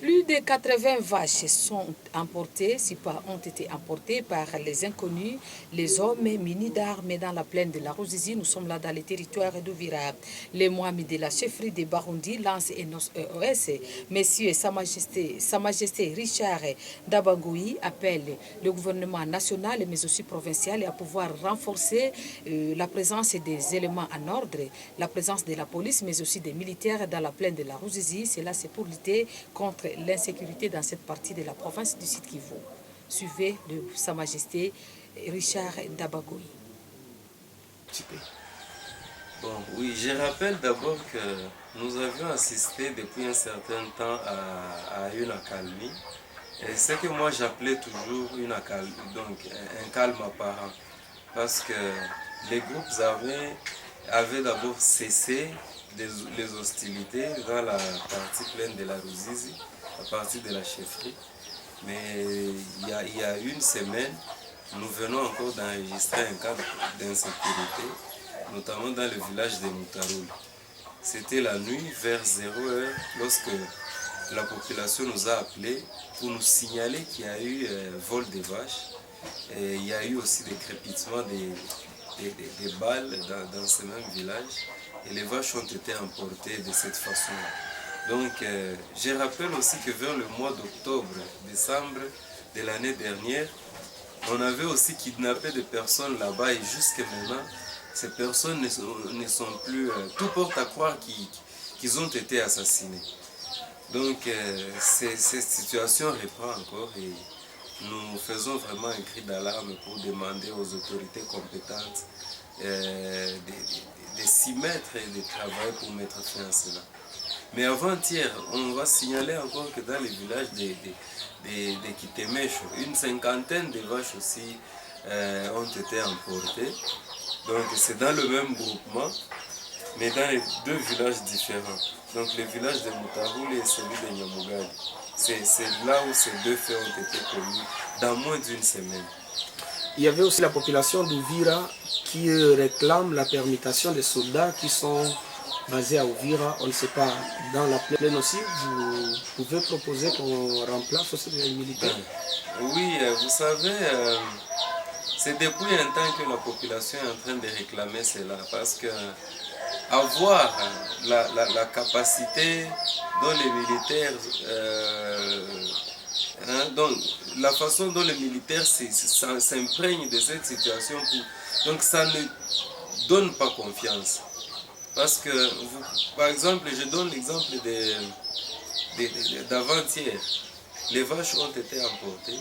Plus de 80 vaches sont emportées, ont été emportées par les inconnus, les hommes munis d'armes dans la plaine de la Ruzizi. Nous sommes là dans le territoire d'Ouvira. Les Mohamed de la chefferie de Barundi lancent un SOS. Messieurs, Sa Majesté Richard Dabangoui appelle le gouvernement national mais aussi provincial à pouvoir renforcer la présence des éléments en ordre, la présence de la police mais aussi des militaires dans la plaine de la Ruzizi. Cela c'est pour lutter contre l'insécurité dans cette partie de la province du Sud Kivu. Suivez de Sa Majesté Richard Dabangoui. Bon, oui, je rappelle d'abord que nous avions assisté depuis un certain temps à une accalmie. Et c'est que moi j'appelais toujours une accalmie, donc un calme apparent. Parce que les groupes avaient d'abord cessé les hostilités dans la partie pleine de la Ruzizi, à partir de la chefferie. Mais il y a une semaine, nous venons encore d'enregistrer un cas d'insécurité, notamment dans le village de Moutaroul. C'était la nuit vers 0h lorsque la population nous a appelés pour nous signaler qu'il y a eu vol de vaches. Et il y a eu aussi des crépitements des balles dans ce même village. Et les vaches ont été emportées de cette façon-là. Donc, je rappelle aussi que vers le mois d'octobre, décembre de l'année dernière, on avait aussi kidnappé des personnes là-bas et jusqu'à maintenant, ces personnes ne sont plus... tout porte à croire qu'ils ont été assassinés. Donc, cette situation reprend encore et nous faisons vraiment un cri d'alarme pour demander aux autorités compétentes de s'y mettre et de travailler pour mettre fin à cela. Mais avant-hier, on va signaler encore que dans les villages de Kitemecho, une cinquantaine de vaches aussi ont été emportées. Donc c'est dans le même groupement, mais dans les deux villages différents. Donc le village de Moutaroul et celui de Nyamugali. C'est là où ces deux faits ont été commis dans moins d'une semaine. Il y avait aussi la population d'Ouvira qui réclame la permutation des soldats qui sont basés à Ouvira. On ne sait pas, dans la plaine aussi, vous pouvez proposer qu'on remplace aussi les militaires? Oui, vous savez, c'est depuis un temps que la population est en train de réclamer cela, parce que avoir la capacité dont les militaires, donc la façon dont les militaires s'imprègnent de cette situation, donc ça ne donne pas confiance. Parce que, par exemple, je donne l'exemple d'avant-hier, les vaches ont été emportées.